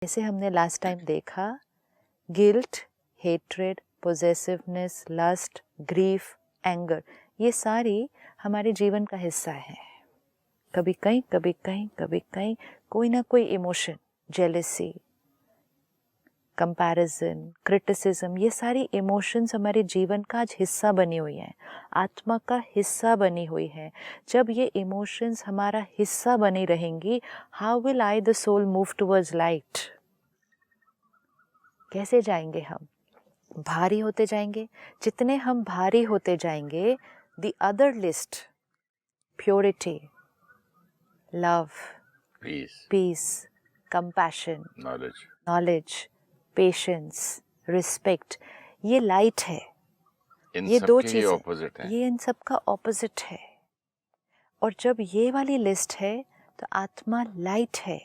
जैसे हमने last time देखा, guilt, hatred, possessiveness, lust, grief, anger, ये सारी हमारे जीवन का हिस्सा है। कभी कहीं कभी कहीं कभी कहीं कोई ना कोई इमोशन, जेलसी, कंपैरिजन, क्रिटिसिज्म, ये सारी इमोशंस हमारे जीवन का आज हिस्सा बनी हुई हैं, आत्मा का हिस्सा बनी हुई है। जब ये इमोशंस हमारा हिस्सा बनी रहेंगी, how will I the soul move towards light? कैसे जाएंगे हम? भारी होते जाएंगे। जितने हम भारी होते जाएंगे, the other list, purity, love, peace, compassion, knowledge, patience, respect, ये लाइट है। ये दो चीजें, ये इन सब का ऑपोजिट है। और जब ये वाली लिस्ट है तो आत्मा लाइट है।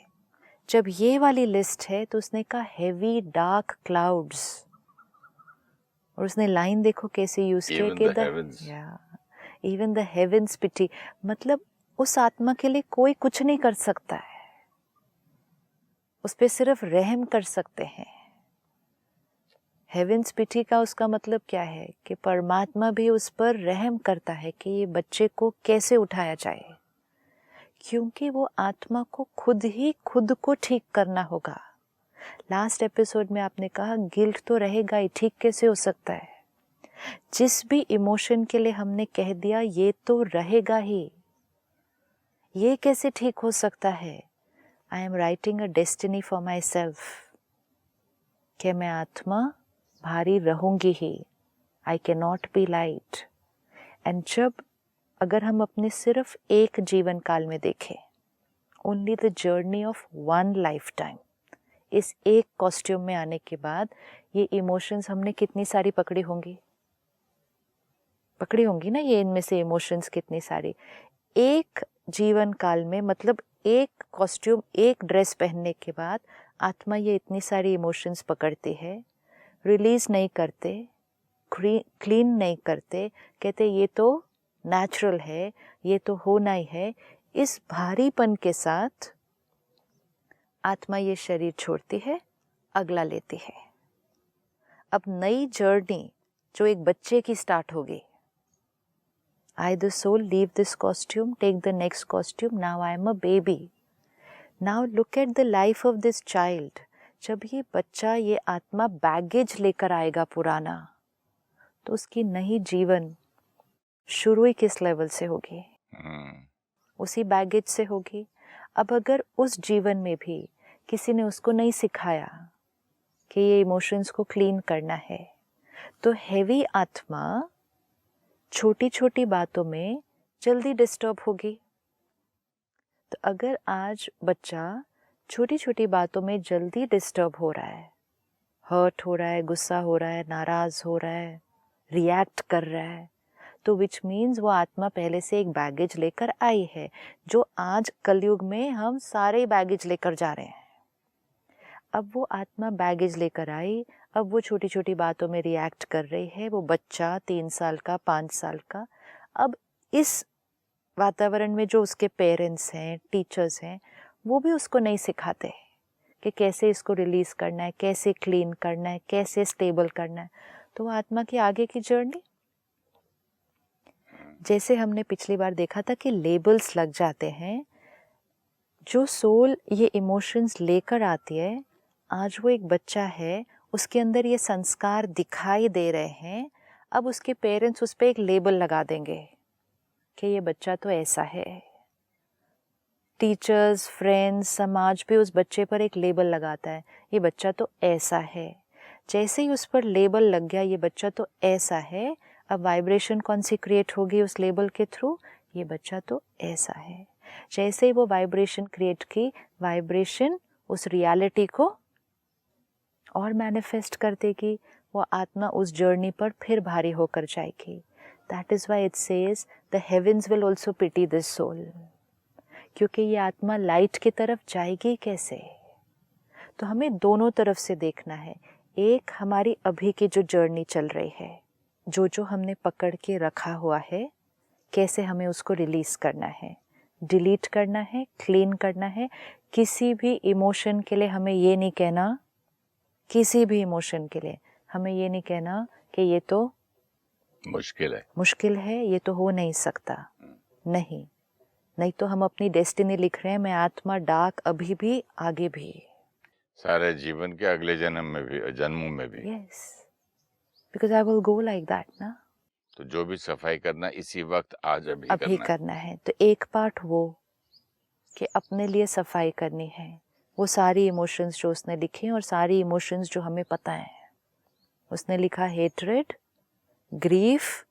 जब ये वाली लिस्ट है तो उसने कहा हेवी डार्क क्लाउड्स, और उसने लाइन देखो कैसे यूज किया कि इवन द हेवेंस पिटी, मतलब उस आत्मा के लिए कोई कुछ नहीं कर सकता है, उस पे सिर्फ रहम कर सकते हैं। हेवेंस पिटी का उसका मतलब क्या है कि परमात्मा भी उस पर रहम करता है कि ये बच्चे को कैसे उठाया जाए, क्योंकि वो आत्मा को खुद ही खुद को ठीक करना होगा। लास्ट एपिसोड में आपने कहा गिल्ट तो रहेगा ही, ठीक कैसे हो सकता है? जिस भी इमोशन के लिए हमने कह दिया ये तो रहेगा ही, ये कैसे ठीक हो सकता है? I am writing a destiny for myself, कि मैं आत्मा भारी रहूंगी ही, I can not be light. And जब अगर हम अपने सिर्फ एक जीवन काल में देखें, only the journey of one life time, इस एक कॉस्ट्यूम में आने के बाद ये इमोशंस हमने कितनी सारी पकड़ी होंगी ना, ये इनमें से इमोशंस कितनी सारी एक जीवन काल में, मतलब एक कॉस्ट्यूम, एक ड्रेस पहनने के बाद आत्मा ये इतनी सारी इमोशंस पकड़ती है, रिलीज नहीं करते, क्लीन नहीं करते, कहते ये तो नेचुरल है, ये तो होना ही है। इस भारीपन के साथ आत्मा ये शरीर छोड़ती है, अगला लेती है। अब नई जर्नी जो एक बच्चे की स्टार्ट होगी, I the soul leave this costume, take the next costume, now I am a baby. Now look at the life of this child. जब ये बच्चा, ये आत्मा बैगेज लेकर आएगा पुराना, तो उसकी नई जीवन शुरू ही किस लेवल से होगी? उसी बैगेज से होगी। अब अगर उस जीवन में भी किसी ने उसको नहीं सिखाया कि ये इमोशंस को क्लीन करना है, तो हैवी आत्मा छोटी छोटी बातों में जल्दी डिस्टर्ब होगी। तो अगर आज बच्चा छोटी छोटी बातों में जल्दी डिस्टर्ब हो रहा है, हर्ट हो रहा है, गुस्सा हो रहा है, नाराज हो रहा है, रिएक्ट कर रहा है, तो विच मीन्स वो आत्मा पहले से एक बैगेज लेकर आई है, जो आज कलयुग में हम सारे बैगेज लेकर जा रहे हैं। अब वो आत्मा बैगेज लेकर आई, अब वो छोटी छोटी बातों में रिएक्ट कर रही है। वो बच्चा 3 साल का, 5 साल का, अब इस वातावरण में जो उसके पेरेंट्स हैं, टीचर्स हैं, वो भी उसको नहीं सिखाते कि कैसे इसको रिलीज करना है, कैसे क्लीन करना है, कैसे स्टेबल करना है। तो वो आत्मा की आगे की जर्नी, जैसे हमने पिछली बार देखा था कि लेबल्स लग जाते हैं। जो सोल ये इमोशंस लेकर आती है, आज वो एक बच्चा है, उसके अंदर ये संस्कार दिखाई दे रहे हैं। अब उसके पेरेंट्स उस पर एक लेबल लगा देंगे कि ये बच्चा तो ऐसा है। टीचर्स, फ्रेंड्स, समाज भी उस बच्चे पर एक लेबल लगाता है, ये बच्चा तो ऐसा है। जैसे ही उस पर लेबल लग गया, ये बच्चा तो ऐसा है, अब वाइब्रेशन कौन सी क्रिएट होगी उस लेबल के थ्रू? ये बच्चा तो ऐसा है। जैसे ही वो वाइब्रेशन क्रिएट की, वाइब्रेशन उस रियलिटी को और मैनिफेस्ट कर देगी। वो आत्मा उस जर्नी पर फिर भारी होकर जाएगी। That is why it says the heavens will also pity this soul, क्योंकि ये आत्मा लाइट की तरफ जाएगी कैसे? तो हमें दोनों तरफ से देखना है। एक हमारी अभी की जो जर्नी चल रही है, जो जो हमने पकड़ के रखा हुआ है, कैसे हमें उसको रिलीज करना है। डिलीट करना है, क्लीन करना है। किसी भी इमोशन के लिए हमें ये नहीं कहना, किसी भी इमोशन के लिए हमें ये नहीं कहना कि ये तो मुश्किल है, ये तो हो नहीं सकता। नहीं, नहीं तो हम अपनी डेस्टिनी लिख रहे हैं, मैं आत्मा डार्क अभी भी, आगे भी, सारे जीवन के अगले जन्म में भी, जन्मों में भी। Yes, because I will go like that ना। तो जो भी सफाई करना इसी वक्त, आज अभी करना है। तो एक पार्ट वो कि अपने लिए सफाई करनी है, वो सारी इमोशंस जो उसने लिखे और सारी इमोशंस जो हमें पता है। उसने लिखा hatred, grief,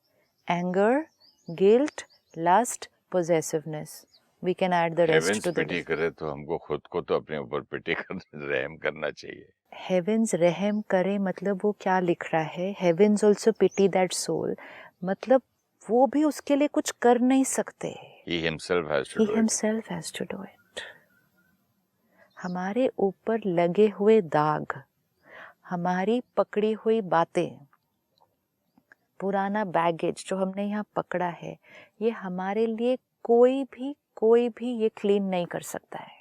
anger, guilt, lust, possessiveness. We can add the rest to the pity करे तो हमको खुद को तो अपने ऊपर पिटी कर रहम करना चाहिए। हेवेंस रहम करे मतलब वो क्या लिख रहा है, heavens also pity that soul, मतलब वो भी उसके लिए कुछ कर नहीं सकते। He himself has to do it. हमारे ऊपर लगे हुए दाग, हमारी पकड़ी हुई बातें, पुराना बैगेज जो हमने यहाँ पकड़ा है, ये हमारे लिए कोई भी ये क्लीन नहीं कर सकता है,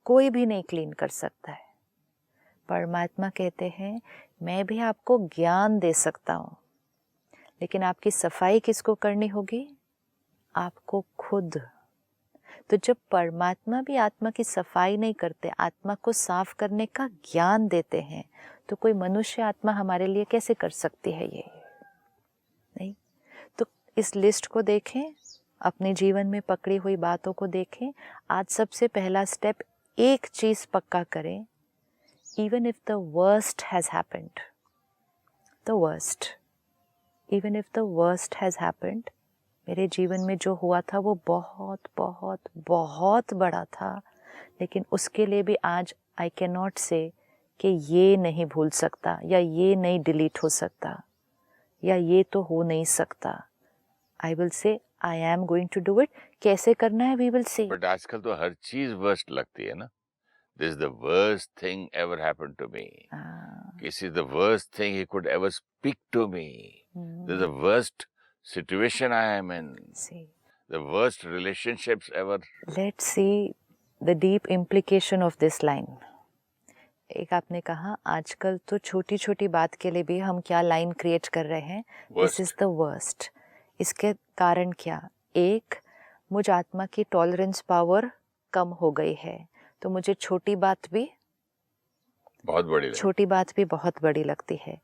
कोई भी नहीं क्लीन कर सकता है। परमात्मा कहते हैं मैं भी आपको ज्ञान दे सकता हूँ, लेकिन आपकी सफाई किसको करनी होगी? आपको खुद। तो जब परमात्मा भी आत्मा की सफाई नहीं करते, आत्मा को साफ करने का ज्ञान देते हैं, तो कोई मनुष्य आत्मा हमारे लिए कैसे कर सकती है ये? नहीं। तो इस लिस्ट को देखें, अपने जीवन में पकड़ी हुई बातों को देखें। आज सबसे पहला स्टेप, एक चीज पक्का करें, even if the worst has happened, even if the worst has happened, मेरे जीवन में जो हुआ था वो बहुत बहुत बहुत बड़ा था, लेकिन उसके लिए भी आज I cannot say कि ये नहीं भूल सकता, या ये नहीं डिलीट हो सकता, या ये तो हो नहीं सकता। I will say I am going to do it। कैसे करना है we will see। बट आजकल तो हर चीज वर्स्ट लगती है ना। This is the worst thing ever happened to me. This is the worst thing he could ever speak to me. This is the worst situation I am in. See. The worst relationships ever. Let's see the deep implication of this line. एक आपने कहा आजकल तो छोटी छोटी बात के लिए भी हम क्या लाइन क्रिएट कर रहे हैं, दिस इज द वर्स्ट। इसके कारण क्या? एक, मुझ आत्मा की टॉलरेंस पावर कम हो गई है, तो मुझे छोटी बात भी बहुत बड़ी लगती है।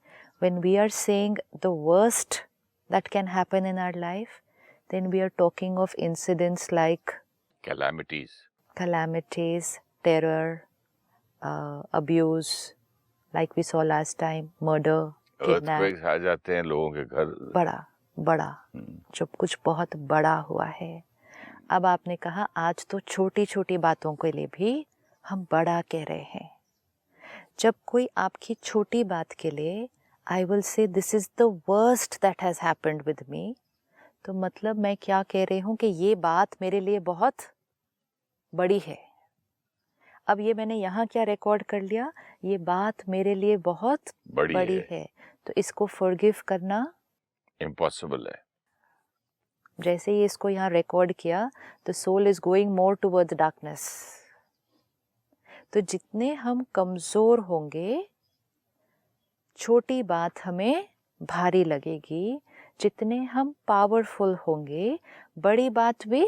When we are saying the worst that can happen in our life, then we are talking of incidents like calamities, terror, abuse, like we saw last time, murder, kidnapping, आ जाते हैं लोगों के घर, बड़ा जब कुछ बहुत बड़ा हुआ है। अब आपने कहा आज तो छोटी छोटी बातों के लिए भी हम बड़ा कह रहे हैं। जब कोई आपकी छोटी बात के लिए I will say this is the worst that has happened with me, तो मतलब मैं क्या कह रही हूँ कि ये बात मेरे लिए बहुत बड़ी है। अब ये मैंने यहाँ क्या रिकॉर्ड कर लिया, ये बात मेरे लिए बहुत बड़ी है, तो इसको फॉरगिव करना इम्पॉसिबल है। जैसे ही इसको यहाँ रिकॉर्ड किया, the soul is going more towards darkness। तो जितने हम कमज़ोर होंगे, छोटी बात हमें भारी लगेगी, जितने हम पावरफुल होंगे, बड़ी बात भी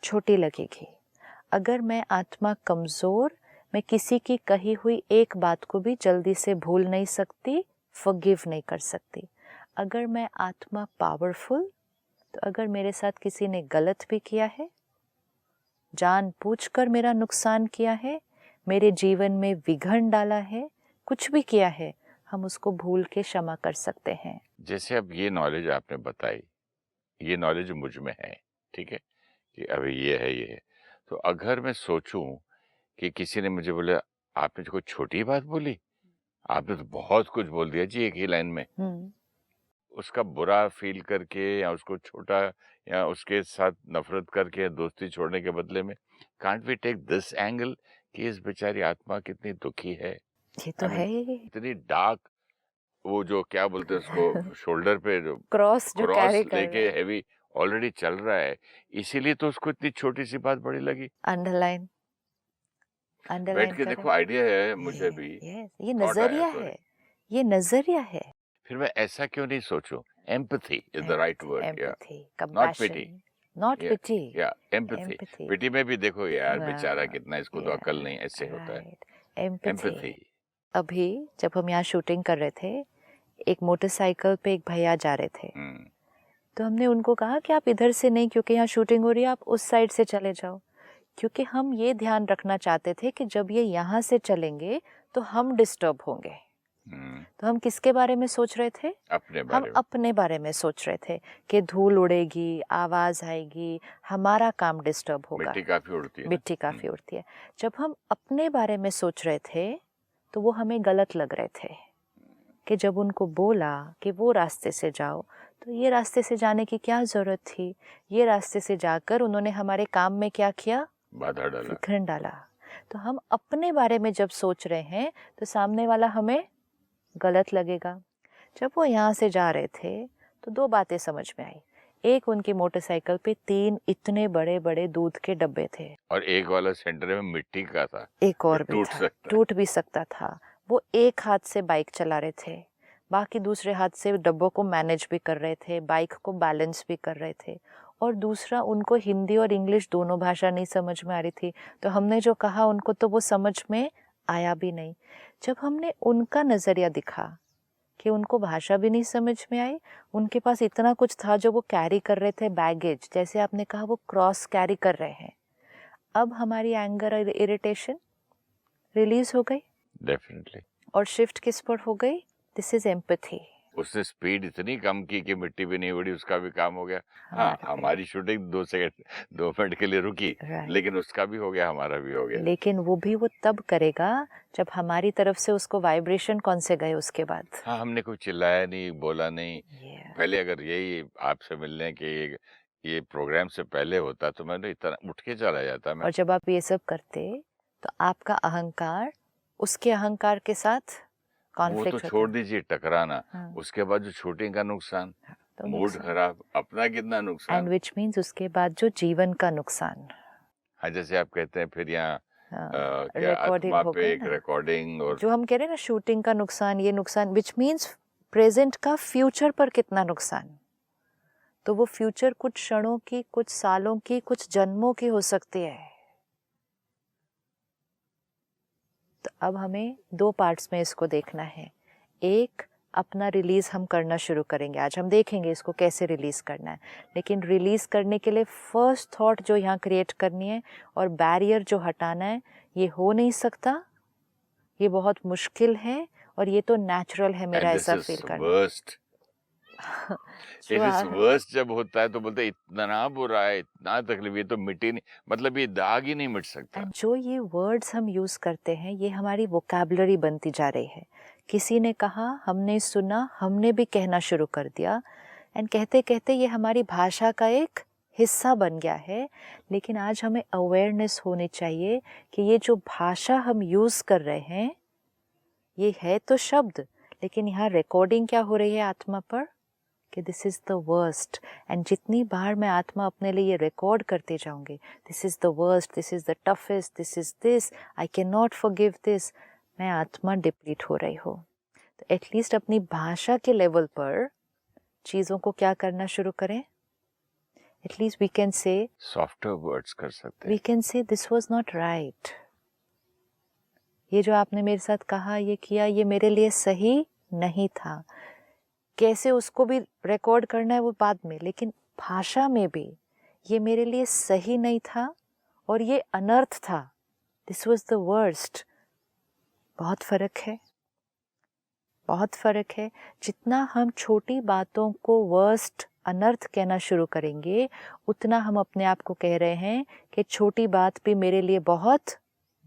छोटी लगेगी। अगर मैं आत्मा कमज़ोर, मैं किसी की कही हुई एक बात को भी जल्दी से भूल नहीं सकती, फॉरगिव नहीं कर सकती। अगर मैं आत्मा पावरफुल, तो अगर मेरे साथ किसी ने गलत भी किया है, जानबूझकर मेरा नुकसान किया है, मेरे जीवन में विघन डाला है, कुछ भी किया है, हम उसको भूल के क्षमा कर सकते हैं। जैसे अब ये नॉलेज आपने बताई, ये नॉलेज मुझ में है, ठीक है, कि अभी ये है, तो अगर मैं सोचूं कि किसी ने मुझे बोला आपने कोई छोटी बात बोली, आपने तो बहुत कुछ बोल दिया जी एक ही लाइन में, उसका बुरा फील करके या उसको छोटा या उसके साथ नफरत करके दोस्ती छोड़ने के बदले में, can't we take this angle कि इस बेचारी आत्मा कितनी दुखी है, ये तो है, इतनी डार्क, वो जो क्या बोलते हैं उसको शोल्डर पे जो क्रॉस लेके हैवी, ऑलरेडी चल रहा है, इसीलिए तो उसको इतनी छोटी सी बात बड़ी लगी। अंडरलाइन बैठ अंडरलाइन के करें। देखो, आइडिया है मुझे ये भी, यस, ये थॉट आया, नजरिया सॉरी। है, ये नजरिया है। फिर मैं ऐसा क्यों नहीं सोचूं? Empathy is the right empathy, word, या empathy, not compassion, pity. Not या पिटी, एम्पैथी। एम्पैथी। पिटी में भी देखो यार, बेचारा हाँ, कितना, इसको तो या अकल नहीं, ऐसे होता है। Right, empathy. एम्पैथी। अभी जब हम यहाँ शूटिंग कर रहे थे, एक मोटरसाइकिल पे एक भैया जा रहे थे, हम्म। तो हमने उनको कहा कि आप इधर से नहीं, क्योंकि यहाँ शूटिंग हो रही है, आप उस साइड से चले जाओ। क्योंकि हम ये ध्यान रखना चाहते थे कि जब ये यहाँ से चलेंगे तो हम डिस्टर्ब होंगे। तो हम किसके बारे में सोच रहे थे? अपने हम बारे में। अपने बारे में सोच रहे थे कि धूल उड़ेगी, आवाज आएगी, हमारा काम डिस्टर्ब होगा। मिट्टी काफी उड़ती है ना। मिट्टी काफी उड़ती है। जब हम अपने बारे में सोच रहे थे तो वो हमें गलत लग रहे थे कि जब उनको बोला कि वो रास्ते से जाओ, तो ये रास्ते से जाने की क्या जरूरत थी? ये रास्ते से जाकर उन्होंने हमारे काम में क्या किया? बाधा डाला। विघ्न डाला। तो हम अपने बारे में जब सोच रहे हैं तो सामने वाला हमें गलत लगेगा। जब वो यहाँ से जा रहे थे तो दो बातें समझ में आई। एक, उनकी मोटरसाइकिल पे 3 इतने बड़े बड़े दूध के डब्बे थे, और एक वाला सेंटर में मिट्टी का था, एक और जो भी टूट था, सकता है। टूट भी सकता था। वो एक हाथ से बाइक चला रहे थे, बाकी दूसरे हाथ से डब्बों को मैनेज भी कर रहे थे, बाइक को बैलेंस भी कर रहे थे। और दूसरा, उनको हिंदी और इंग्लिश दोनों भाषा नहीं समझ में आ रही थी, तो हमने जो कहा उनको तो वो समझ में आया भी नहीं। जब हमने उनका नज़रिया दिखा कि उनको भाषा भी नहीं समझ में आई, उनके पास इतना कुछ था जो वो कैरी कर रहे थे, बैगेज, जैसे आपने कहा वो क्रॉस कैरी कर रहे हैं। अब हमारी एंगर और इरिटेशन रिलीज हो गई डेफिनेटली। और शिफ्ट किस पर हो गई? This is empathy. उसने स्पीड इतनी कम की कि मिट्टी भी नहीं उड़ी, उसका भी काम हो गया। हाँ, हमारी शूटिंग 2 मिनट के लिए रुकी, लेकिन उसका भी हो गया, हमारा भी हो गया। लेकिन वो भी वो तब करेगा जब हमारी तरफ से उसको वाइब्रेशन कौन से गए उसके बाद। हाँ, हमने कुछ चिल्लाया नहीं, बोला नहीं। Yeah. पहले अगर यही आपसे मिलने के ये प्रोग्राम से पहले होता तो मैं तो इतना उठ के चला जाता मैं। और जब आप ये सब करते तो आपका अहंकार उसके अहंकार के साथ वो कॉन्फ्लिक्ट तो होता छोड़ है। दीजिए टकराना, हाँ, उसके बाद जो शूटिंग का नुकसान, तो मूड नुकसान, खराब, अपना कितना एंड नुकसान। विच मीन्स उसके बाद जो जीवन का नुकसान। हाँ, जैसे आप कहते हैं फिर यहाँ क्या रिकॉर्डिंग आत्मा हो पे गई एक ना, रिकॉर्डिंग, और जो हम कह रहे हैं ना शूटिंग का नुकसान, ये नुकसान विच मीन्स प्रेजेंट का फ्यूचर पर कितना नुकसान। तो वो फ्यूचर कुछ क्षणों की, कुछ सालों की, कुछ जन्मों की हो सकती है। तो अब हमें 2 पार्ट्स में इसको देखना है। एक, अपना रिलीज हम करना शुरू करेंगे, आज हम देखेंगे इसको कैसे रिलीज करना है। लेकिन रिलीज करने के लिए फर्स्ट थॉट जो यहाँ क्रिएट करनी है और बैरियर जो हटाना है, ये हो नहीं सकता, ये बहुत मुश्किल है, और ये तो नेचुरल है मेरा ऐसा फील करना। वर्स्ट वर्स्ट जब होता है तो बोलते हैं, इतना बुरा है, इतना तकलीफ, ये तो मिट्टी नहीं, मतलब ये दाग ही नहीं मिट सकता। एंड जो ये वर्ड्स हम यूज करते हैं, ये हमारी वोकैबुलरी बनती जा रही है। किसी ने कहा, हमने सुना, हमने भी कहना शुरू कर दिया, एंड कहते कहते ये हमारी भाषा का एक हिस्सा बन गया है। लेकिन आज हमें अवेयरनेस होनी चाहिए कि ये जो भाषा हम यूज कर रहे हैं, ये है तो शब्द, लेकिन यहाँ रिकॉर्डिंग क्या हो रही है आत्मा पर कि this is the worst. And जितनी बार मैं आत्मा अपने लिए रिकॉर्ड करते जाऊंगी, this is the worst, this is the toughest, this is this, I can not forgive this, मैं आत्मा डिप्लीट हो रही हूँ। तो एटलीस्ट अपनी भाषा के लेवल पर चीज़ों को क्या करना शुरू करें। At least we can say, softer words कर सकते वी हैं। Can say this was not right, ये जो आपने मेरे साथ कहा, ये किया, ये मेरे लिए सही नहीं था। कैसे उसको भी रिकॉर्ड करना है वो बाद में, लेकिन भाषा में भी ये मेरे लिए सही नहीं था और ये अनर्थ था, दिस वाज द वर्स्ट। बहुत फर्क है, बहुत फर्क है। जितना हम छोटी बातों को वर्स्ट, अनर्थ कहना शुरू करेंगे, उतना हम अपने आप को कह रहे हैं कि छोटी बात भी मेरे लिए बहुत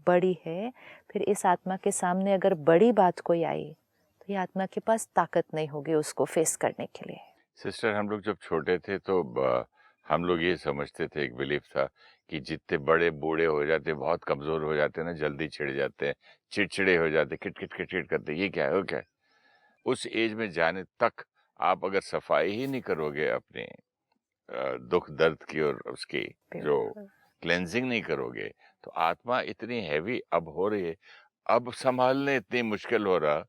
बड़ी है। फिर इस आत्मा के सामने अगर बड़ी बात कोई आई तो ये आत्मा के पास ताकत नहीं होगी उसको फेस करने के लिए। सिस्टर, हम लोग जब छोटे थे तो हम लोग ये समझते थे, एक बिलीफ था कि जितने बड़े बूढ़े हो जाते, बहुत कमजोर हो जाते हैं ना, जल्दी छिड़ जाते हैं, चिड़चिड़े हो जाते, किट किट किट किट करते, ये क्या है वो क्या है। उस एज में जाने तक आप अगर सफाई ही नहीं करोगे अपने दुख दर्द की और उसकी जो बिल्कुल। क्लेंजिंग नहीं करोगे तो आत्मा इतनी हैवी अब हो रही है, अब संभालने इतनी मुश्किल हो रहा,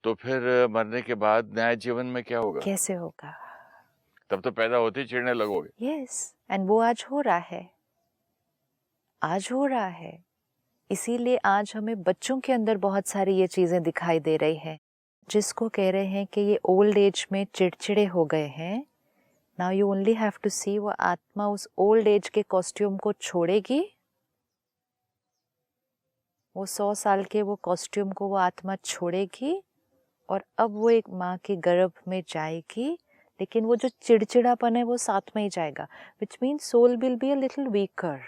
तो फिर मरने के बाद नया जीवन में क्या होगा? कैसे होगा? तब तो पैदा होते ही चिढ़ने लगोगे। यस, एंड वो आज हो रहा है, आज हो रहा है। इसीलिए आज हमें बच्चों के अंदर बहुत सारी ये चीज़ें दिखाई दे रही हैं, जिसको कह रहे हैं कि ये ओल्ड एज में चिड़चिड़े हो गए हैं। Now you only have to see, वो आत्मा उस ओल्ड एज के कॉस्ट्यूम को छोड़ेगी, वो 100 साल के वो कॉस्ट्यूम को वो आत्मा छोड़ेगी और अब वो एक माँ के गर्भ में जाएगी, लेकिन वो जो चिड़चिड़ापन है वो साथ में ही जाएगा, which means soul will be a little weaker,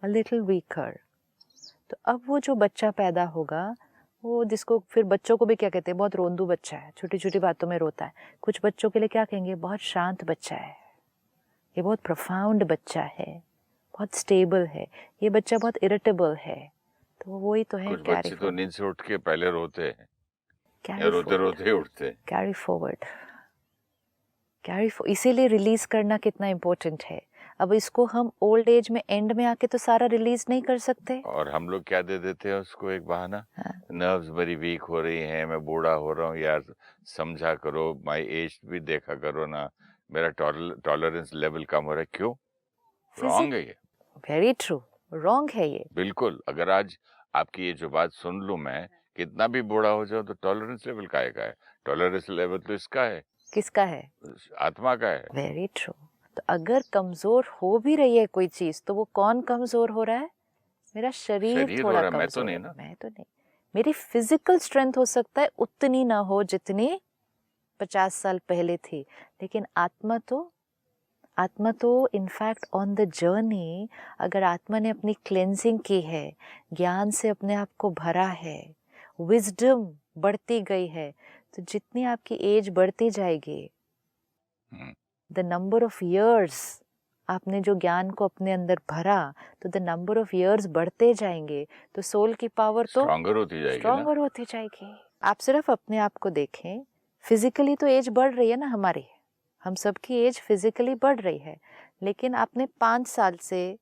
a little weaker. तो अब वो जो बच्चा पैदा होगा, वो जिसको फिर बच्चों को भी क्या कहते हैं, बहुत रोंदू बच्चा है, छोटी छोटी बातों में रोता है। कुछ बच्चों के लिए क्या कहेंगे, बहुत शांत बच्चा है, ये बहुत प्रोफाउंड बच्चा है, बहुत स्टेबल है, ये बच्चा बहुत इरिटेबल है। तो वही तो है, कुछ कैरी बच्चे तो फॉरवर्ड, नींद से उठ के पहले रोते हैं या कैरी रोते फॉरवर्ड, रोते उठते हैं। कैरी फॉरवर्ड, इसीलिए रिलीज करना कितना इम्पोर्टेंट है। अब इसको हम ओल्ड एज में एंड में आके तो सारा रिलीज नहीं कर सकते। और हम लोग क्या दे देते हैं उसको, एक बहाना, हाँ। नर्व्स मेरी वीक हो रही हैं, मैं बूढ़ा हो रहा हूँ यार, समझा करो, माय एज भी देखा करो ना, मेरा टॉलरेंस लेवल कम हो रहा है। क्यों? रॉन्ग है ये, वेरी ट्रू, रॉन्ग है ये। बिल्कुल। अगर आज आपकी ये जो बात सुन लूं मैं, कितना भी बूढ़ा हो जाऊं, तो टॉलरेंस लेवल काहे का है? टॉलरेंस लेवल तो इसका है, किसका है? आत्मा का है। Very true. तो अगर कमजोर हो भी रही है कोई चीज, तो वो कौन कमजोर हो रहा है? मेरा शरीर शरीर हो थोड़ा रहा है, मैं तो कमजोर नहीं है, ना। मैं तो नहीं। मेरी फिजिकल स्ट्रेंथ हो सकता है उतनी ना हो जितनी 50 साल पहले थी, लेकिन आत्मा तो इनफैक्ट ऑन द जर्नी, अगर आत्मा ने अपनी क्लेंजिंग की है, ज्ञान से अपने आप को भरा है, विजडम बढ़ती गई है, तो जितनी आपकी एज बढ़ती जाएगी, द नंबर ऑफ इयर्स, आपने जो ज्ञान को अपने अंदर भरा, तो द नंबर ऑफ इयर्स बढ़ते जाएंगे, तो सोल की पावर तो स्ट्रांगर होती जाएगी ना। स्ट्रांगर होती जाएगी। आप सिर्फ अपने आप को देखें, फिजिकली तो एज बढ़ रही है ना हमारी, हम सबकी एज फिजिकली बढ़ रही है, लेकिन आपने 5 साल से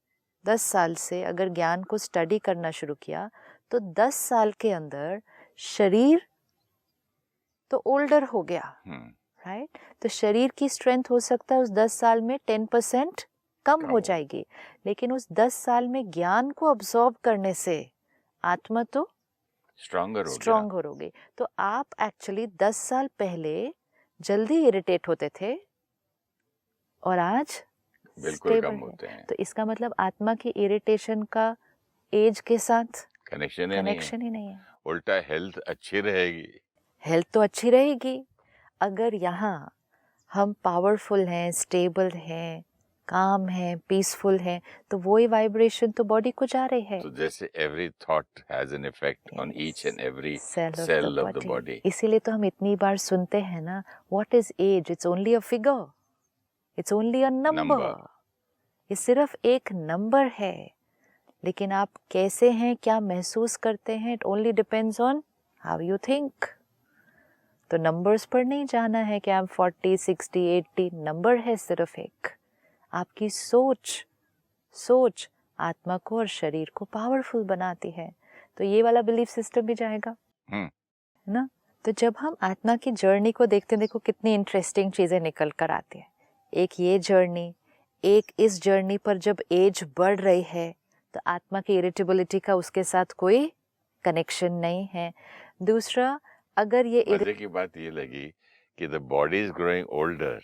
10 साल से अगर ज्ञान को स्टडी करना शुरू किया, तो 10 साल के अंदर शरीर तो ओल्डर हो गया, राइट? तो शरीर की स्ट्रेंथ हो सकता है उस 10 साल में 10% कम हो जाएगी, लेकिन उस 10 साल में ज्ञान को अब्सॉर्ब करने से आत्मा तो स्ट्रॉन्गर हो गई। तो आप एक्चुअली 10 साल पहले जल्दी इरिटेट होते थे और आज बिल्कुल कम होते हैं। तो इसका मतलब आत्मा की इरिटेशन का एज के साथ कनेक्शन ही नहीं है। उल्टा हेल्थ अच्छी रहेगी। हेल्थ तो अच्छी रहेगी। अगर यहाँ हम पावरफुल हैं, स्टेबल हैं, काम हैं, पीसफुल हैं, तो वही वाइब्रेशन तो बॉडी को जा रही है। तो जैसे every thought has an effect on each and every cell of the body. इसीलिए तो हम इतनी बार सुनते हैं ना, what is age? It's only a figure, it's only a number. ये सिर्फ एक नंबर है, लेकिन आप कैसे हैं, क्या महसूस करते हैं, it only depends on how you think. तो नंबर्स पर नहीं जाना है कि आप 40, 60, 80, नंबर है सिर्फ एक। आपकी सोच आत्मा को और शरीर को पावरफुल बनाती है। तो ये वाला बिलीफ सिस्टम भी जाएगा ना। तो जब हम आत्मा की जर्नी को देखते हैं, देखो कितनी इंटरेस्टिंग चीजें निकल कर आती हैं। एक ये जर्नी, एक इस जर्नी पर जब एज बढ़ रही है, तो आत्मा की इरिटेबिलिटी का उसके साथ कोई कनेक्शन नहीं है। दूसरा, अगर ये मजे की बात ये लगी कि the body is growing older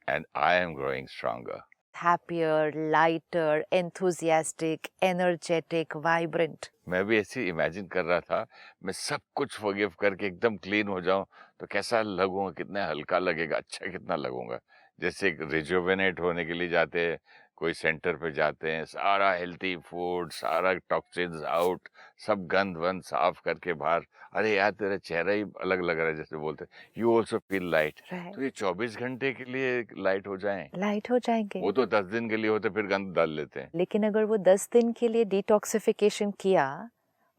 and I am growing stronger, happier, lighter, enthusiastic, energetic, vibrant. मैं भी ऐसे इमेजिन कर रहा था, मैं सब कुछ फॉरगिव करके एकदम क्लीन हो जाऊं तो कैसा लगूंगा, कितना हल्का लगेगा, अच्छा कितना लगूंगा। जैसे रिजुवेनेट होने के लिए जाते हैं, कोई सेंटर पे जाते हैं, सारा हेल्थी फूड, सारा टॉक्सिन्स आउट, सब गंद वंद साफ करके बाहर, अरे यार तेरा चेहरा ही अलग लग रहा है, जैसे बोलते हैं यू ऑल्सो फील लाइट। तो ये 24 घंटे के लिए लाइट हो जाएंगे। वो तो 10 दिन के लिए होते, फिर गंद डाल लेते हैं। लेकिन अगर वो 10 दिन के लिए डिटॉक्सिफिकेशन किया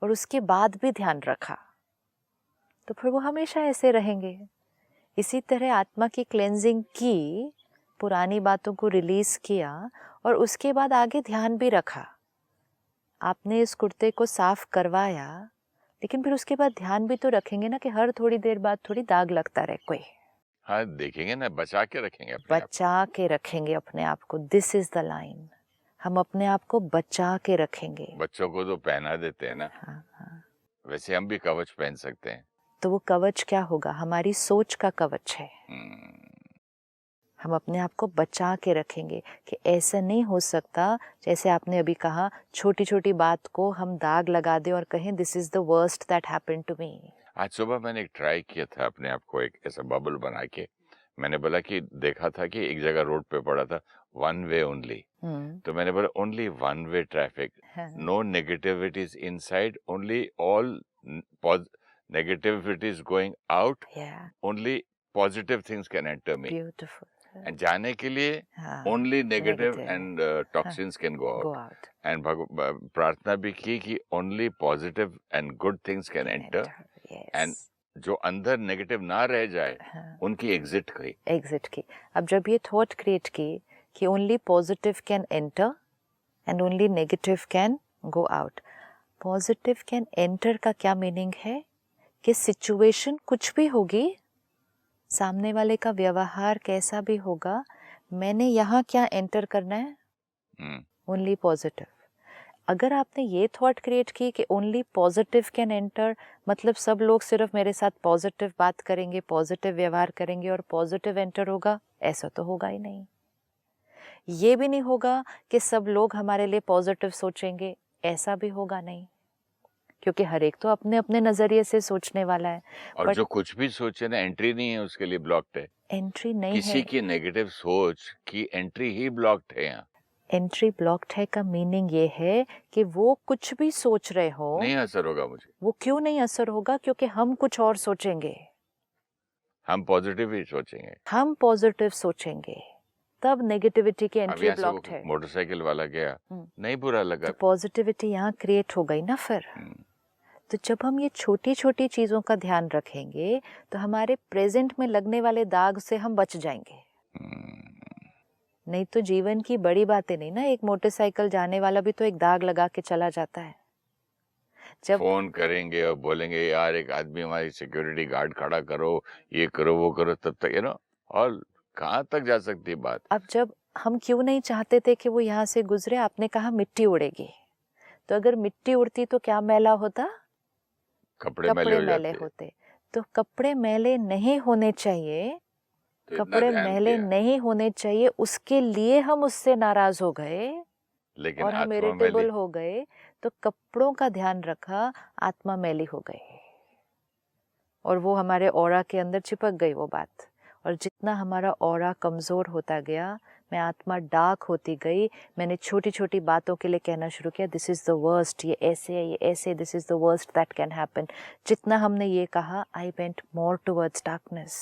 और उसके बाद भी ध्यान रखा, तो फिर वो हमेशा ऐसे रहेंगे। इसी तरह आत्मा की क्लेंजिंग की, पुरानी बातों को रिलीज किया और उसके बाद आगे ध्यान भी रखा। आपने इस कुर्ते को साफ करवाया, लेकिन फिर उसके बाद ध्यान भी तो रखेंगे ना कि हर थोड़ी देर बाद थोड़ी दाग लगता रहे कोई। हाँ, देखेंगे ना, बचा के रखेंगे अपने आप को। बचा के रखेंगे अपने आप को। This is the line. हम अपने आप को बचा के रखेंगे। बच्चों को तो पहना देते हैं ना, हाँ हाँ। वैसे हम भी कवच पहन सकते हैं। तो वो कवच क्या होगा? हमारी सोच का कवच है। हम अपने आप को बचा के रखेंगे कि ऐसा नहीं हो सकता, जैसे आपने अभी कहा, छोटी छोटी बात को हम दाग लगा दें और कहें this is the worst that happened to me. आज सुबह मैंने एक ट्राई किया था अपने आप को, एक ऐसा बबल बना के। मैंने बोला कि देखा था कि एक जगह रोड पे पड़ा था वन वे ओनली, तो मैंने बोला only one way traffic, no negativities inside, only all negativities going out, only positive things can enter me. Beautiful. And जाने के लिए only negative and toxins can go out. And प्रार्थना भी की कि only positive and good things can enter, and जो अंदर negative ना रह जाए उनकी एग्जिट की। अब जब ये थॉट क्रिएट की कि only positive can enter and only negative can go out, positive can enter का क्या मीनिंग है कि सिचुएशन कुछ भी होगी, सामने वाले का व्यवहार कैसा भी होगा, मैंने यहाँ क्या एंटर करना है? Only positive. अगर आपने ये थॉट क्रिएट की कि ओनली पॉजिटिव कैन एंटर, मतलब सब लोग सिर्फ मेरे साथ पॉजिटिव बात करेंगे, पॉजिटिव व्यवहार करेंगे और पॉजिटिव एंटर होगा, ऐसा तो होगा ही नहीं। ये भी नहीं होगा कि सब लोग हमारे लिए पॉजिटिव सोचेंगे, ऐसा भी होगा नहीं, क्योंकि हर एक तो अपने अपने नजरिए से सोचने वाला है। और जो कुछ भी सोचे ना, एंट्री नहीं है, उसके लिए ब्लॉक्ड है। एंट्री नहीं किसी है। की नेगेटिव सोच की एंट्री ही ब्लॉक्ड है यहाँ। एंट्री ब्लॉक्ड है का मीनिंग ये है कि वो कुछ भी सोच रहे हो, नहीं असर होगा मुझे। वो क्यों नहीं असर होगा? क्योंकि हम कुछ और सोचेंगे। हम पॉजिटिव ही सोचेंगे। हम पॉजिटिव सोचेंगे, तब नेगेटिविटी की एंट्री ब्लॉक्ड है। मोटरसाइकिल वाला गया, नहीं बुरा लगा, तो पॉजिटिविटी यहाँ क्रिएट हो गई ना फिर। तो जब हम ये छोटी छोटी चीजों का ध्यान रखेंगे तो हमारे प्रेजेंट में लगने वाले दाग से हम बच जाएंगे। नहीं तो जीवन की बड़ी बातें नहीं ना, एक मोटरसाइकिल जाने वाला भी तो एक दाग लगा के चला जाता है। जब फोन करेंगे और बोलेंगे यार एक आदमी हमारी सिक्योरिटी गार्ड खड़ा करो, ये करो वो करो, तब तक और कहाँ तक जा सकती है बात। अब जब हम क्यों नहीं चाहते थे कि वो यहाँ से गुजरे, आपने कहा मिट्टी उड़ेगी, तो अगर मिट्टी उड़ती तो क्या मैला होता? कपड़े मैले होते। तो कपड़े मैले नहीं होने चाहिए, कपड़े मैले नहीं होने चाहिए, उसके लिए हम उससे नाराज हो गए, लेकिन और हम इरिटेबल हो गए, तो कपड़ों का ध्यान रखा, आत्मा मैली हो गई और वो हमारे ऑरा के अंदर चिपक गई वो बात। और जितना हमारा ऑरा कमजोर होता गया, मैं आत्मा डार्क होती गई, मैंने छोटी छोटी बातों के लिए कहना शुरू किया दिस इज द वर्स्ट, ये ऐसे है, ये ऐसे, this is the worst that can happen. जितना हमने ये कहा, I went more towards darkness.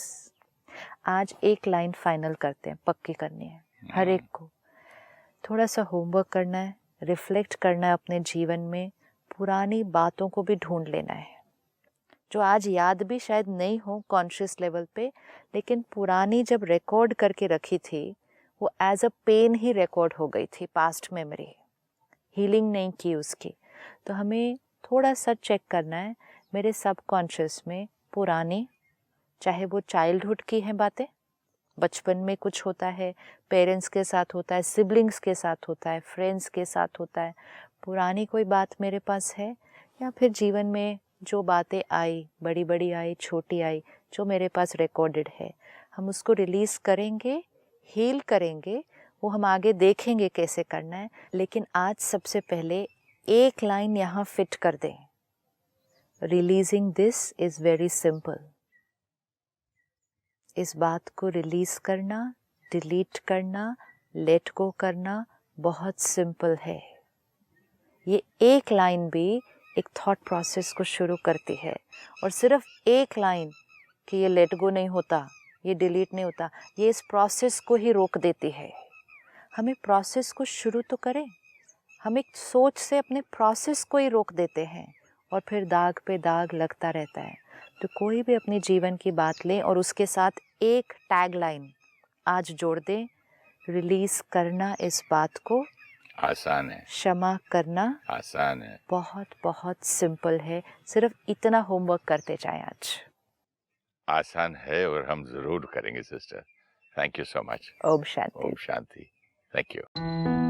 आज एक लाइन फाइनल करते हैं, पक्की करनी है हर एक को। थोड़ा सा होमवर्क करना है, रिफ्लेक्ट करना है अपने जीवन में, पुरानी बातों को भी ढूंढ लेना है जो आज याद भी शायद नहीं हो कॉन्शियस लेवल पे, लेकिन पुरानी जब रिकॉर्ड करके रखी थी वो एज अ पेन ही रिकॉर्ड हो गई थी, पास्ट मेमोरी, हीलिंग नहीं की उसकी। तो हमें थोड़ा सा चेक करना है मेरे सबकॉन्शियस में पुरानी, चाहे वो चाइल्डहुड की हैं बातें, बचपन में कुछ होता है, पेरेंट्स के साथ होता है, सिबलिंग्स के साथ होता है, फ्रेंड्स के साथ होता है, पुरानी कोई बात मेरे पास है, या फिर जीवन में जो बातें आई, बड़ी बड़ी आई, छोटी आई, जो मेरे पास रिकॉर्डेड है, हम उसको रिलीज़ करेंगे, हील करेंगे, वो हम आगे देखेंगे कैसे करना है। लेकिन आज सबसे पहले एक लाइन यहाँ फिट कर दें, releasing this is very simple. इस बात को रिलीज़ करना, डिलीट करना, लेट गो करना बहुत सिंपल है। ये एक लाइन भी एक थॉट प्रोसेस को शुरू करती है, और सिर्फ एक लाइन कि ये लेट गो नहीं होता, ये डिलीट नहीं होता, ये इस प्रोसेस को ही रोक देती है। हमें प्रोसेस को शुरू तो करें, हम एक सोच से अपने प्रोसेस को ही रोक देते हैं और फिर दाग पे दाग लगता रहता है। तो कोई भी अपने जीवन की बात लें और उसके साथ एक टैग लाइन आज जोड़ दें, रिलीज करना इस बात को आसान है, क्षमा करना आसान है। बहुत बहुत सिंपल है। सिर्फ इतना होमवर्क करते जाएं आज। आसान है और हम ज़रूर करेंगे sister. Thank you so much. ओम शांति। ओम शांति। Thank you.